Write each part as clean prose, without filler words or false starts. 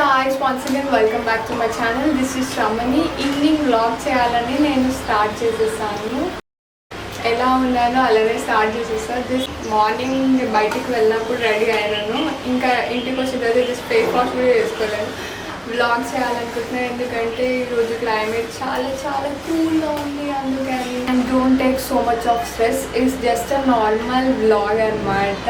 guys, once again welcome back to my channel. This is Shramani. Evening vlog చేయాలని నేను start చేసేసాను. ఎలా ఉన్నానో అలానే స్టార్ట్ చేసేసా. జస్ట్ మార్నింగ్ బయటికి వెళ్ళినప్పుడు రెడీ అయినాను. ఇంకా ఇంటికి వచ్చిన తర్వాత జస్ట్ ఫేస్ వాష్ కూడా చేసుకోలేను. వ్లాగ్ చేయాలనుకుంటున్నాను ఎందుకంటే ఈరోజు క్లైమేట్ చాలా చాలా కూల్గా ఉంది. అందుకని and don't take so much of stress. It's just a normal vlog అనమాట.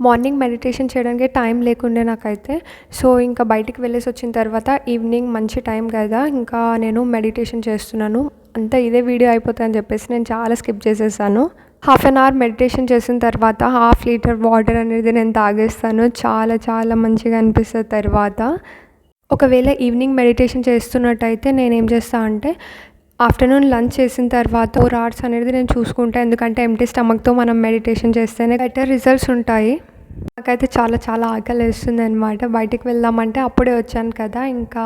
మార్నింగ్ మెడిటేషన్ చేయడానికి టైం లేకుండే నాకైతే. సో ఇంకా బయటికి వెళ్ళేసి వచ్చిన తర్వాత ఈవినింగ్ మంచి టైం కదా, ఇంకా నేను మెడిటేషన్ చేస్తున్నాను. అంతా ఇదే వీడియో అయిపోతుందని చెప్పేసి నేను చాలా స్కిప్ చేసేసాను. హాఫ్ అన్ అవర్ మెడిటేషన్ చేసిన తర్వాత 1/2 లీటర్ వాటర్ అనేది నేను తాగేస్తాను. చాలా చాలా మంచిగా అనిపిస్తుంది. తర్వాత ఒకవేళ ఈవినింగ్ మెడిటేషన్ చేస్తున్నట్టయితే నేనేం చేస్తాను అంటే ఆఫ్టర్నూన్ లంచ్ చేసిన తర్వాత 4 hours అనేది నేను చూసుకుంటాను. ఎందుకంటే ఎంటీ స్టమక్తో మనం మెడిటేషన్ చేస్తేనే బెటర్ రిజల్ట్స్ ఉంటాయి. నాకైతే చాలా చాలా ఆకలి వేస్తుంది అనమాట. బయటికి వెళ్దామంటే అప్పుడే వచ్చాను కదా, ఇంకా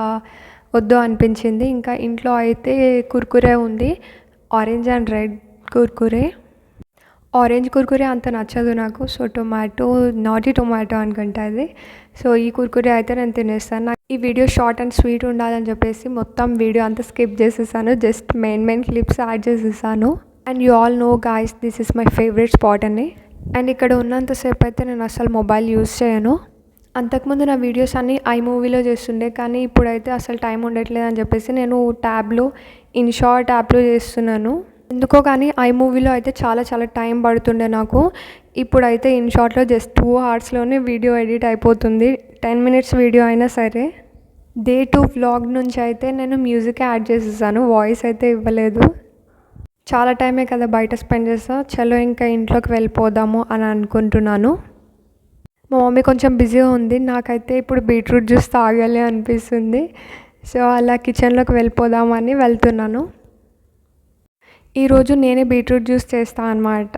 వద్దు అనిపించింది. ఇంకా ఇంట్లో అయితే కుర్కురే ఉంది, orange and red Kurkure. Orange Kurkure అంత నచ్చదు నాకు. సో టొమాటో, నాటి టొమాటో అనుకుంటా అది. సో ఈ కుర్కురే అయితే నేను తినేస్తాను. నాకు ఈ వీడియో షార్ట్ అండ్ స్వీట్ ఉండాలని చెప్పేసి మొత్తం వీడియో అంతా స్కిప్ చేసేసాను. జస్ట్ మెయిన్ క్లిప్స్ యాడ్ చేసేసాను. And you all know guys, this is my favourite spot అని. అండ్ ఇక్కడ ఉన్నంతసేపు అయితే నేను అసలు మొబైల్ యూజ్ చేయను. అంతకుముందు నా వీడియోస్ అన్నీ ఐమూవీలో చేస్తుండే, కానీ ఇప్పుడైతే అసలు టైం ఉండట్లేదు అని చెప్పేసి నేను ట్యాబ్లో, ఇన్షాట్ యాప్లో చేస్తున్నాను. ఎందుకో కానీ ఐమూవీలో అయితే చాలా చాలా టైం పడుతుండే నాకు. ఇప్పుడైతే ఇన్షాట్లో జస్ట్ 2 hours వీడియో ఎడిట్ అయిపోతుంది. 10 minutes వీడియో అయినా సరే. డే 2 వ్లాగ్ నుంచి అయితే నేను మ్యూజిక్ యాడ్ చేసేసాను, వాయిస్ అయితే ఇవ్వలేదు. చాలా టైమే కదా బయట స్పెండ్ చేస్తా, చలో ఇంకా ఇంట్లోకి వెళ్ళిపోదాము అని అనుకుంటున్నాను. మా మమ్మీ కొంచెం బిజీగా ఉంది. నాకైతే ఇప్పుడు బీట్రూట్ జ్యూస్ తాగాలి అనిపిస్తుంది. సో అలా కిచెన్లోకి వెళ్ళిపోదామని వెళ్తున్నాను. ఈరోజు నేనే బీట్రూట్ జ్యూస్ చేస్తాను అనమాట.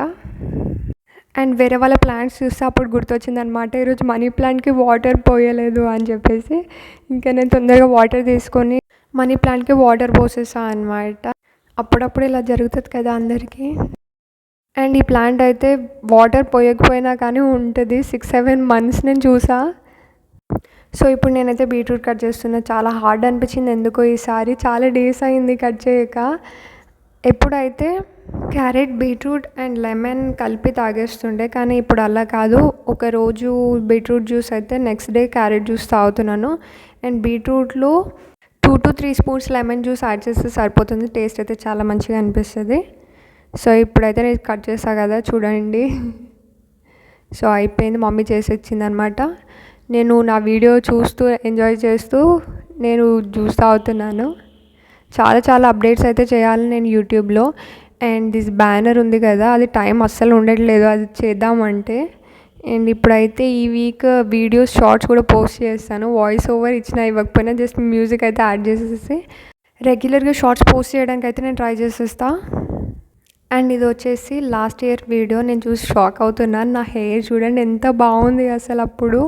అండ్ వేరే వాళ్ళ ప్లాంట్స్ చూస్తే అప్పుడు గుర్తొచ్చింది అనమాట, ఈరోజు మనీ ప్లాంట్కి వాటర్ పోయలేదు అని చెప్పేసి ఇంకా నేను తొందరగా వాటర్ తీసుకొని మనీ ప్లాంట్కి వాటర్ పోసేసాను అనమాట. అప్పుడప్పుడు ఇలా జరుగుతుంది కదా అందరికీ. అండ్ ఈ ప్లాంట్ అయితే వాటర్ పోయకపోయినా కానీ ఉంటుంది. 6-7 months నేను చూసా. సో ఇప్పుడు నేనైతే బీట్రూట్ కట్ చేస్తున్నా. చాలా హార్డ్ అనిపించింది ఎందుకో ఈసారి. చాలా డేస్ అయింది కట్ చేయక. ఎప్పుడైతే క్యారెట్, బీట్రూట్ అండ్ లెమన్ కలిపి తాగేస్తుండే, కానీ ఇప్పుడు అలా కాదు. ఒకరోజు బీట్రూట్ జ్యూస్ అయితే నెక్స్ట్ డే క్యారెట్ జ్యూస్ తాగుతున్నాను. అండ్ బీట్రూట్లో 2 to 3 spoons lemon juice add చేస్తే సరిపోతుంది. టేస్ట్ అయితే చాలా మంచిగా అనిపిస్తుంది. సో ఇప్పుడైతే నేను కట్ చేస్తాను కదా, చూడండి. సో అయిపోయింది, మమ్మీ చేసి ఇచ్చింది అనమాట. నేను నా వీడియో చూస్తూ ఎంజాయ్ చేస్తూ నేను జ్యూస్ తాగుతున్నాను. చాలా చాలా అప్డేట్స్ అయితే చేయాలి నేను యూట్యూబ్లో. అండ్ దిస్ బ్యానర్ ఉంది కదా, అది టైం అస్సలు ఉండట్లేదు అది చేద్దామంటే. అండ్ ఇప్పుడైతే ఈ వీక్ వీడియోస్ షార్ట్స్ కూడా పోస్ట్ చేస్తాను. వాయిస్ ఓవర్ ఇచ్చినా ఇవ్వకపోయినా జస్ట్ మ్యూజిక్ అయితే యాడ్ చేసేసి రెగ్యులర్గా షార్ట్స్ పోస్ట్ చేయడానికి అయితే నేను ట్రై చేసేస్తా. అండ్ ఇది వచ్చేసి లాస్ట్ ఇయర్ వీడియో. నేను చూసి షాక్ అవుతున్నాను. నా హెయిర్ చూడండి ఎంత బాగుంది అసలు. అప్పుడు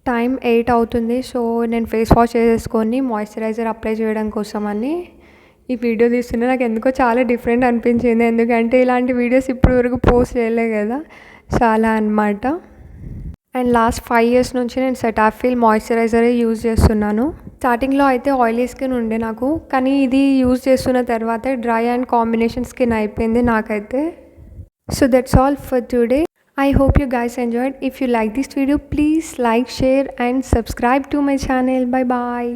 టైం 8 అవుతుంది. సో నేను ఫేస్ వాష్ చేసేసుకొని మాయిశ్చరైజర్ అప్లై చేయడం కోసమని ఈ వీడియో తీస్తుంటే నాకు ఎందుకో చాలా డిఫరెంట్ అనిపించింది. ఎందుకంటే ఇలాంటి వీడియోస్ ఇప్పుడు వరకు పోస్ట్ చేయలే కదా. సో అలా అనమాట. అండ్ లాస్ట్ 5 years నుంచి నేను సెటాఫిల్ మాయిశ్చరైజరే యూజ్ చేస్తున్నాను. స్టార్టింగ్లో అయితే ఆయిలీ స్కిన్ ఉండే నాకు, కానీ ఇది యూజ్ చేస్తున్న తర్వాత డ్రై అండ్ కాంబినేషన్ స్కిన్ అయిపోయింది నాకైతే. So that's all for today. I hope you guys enjoyed. If you like this video, please like, share and subscribe to my channel. Bye bye.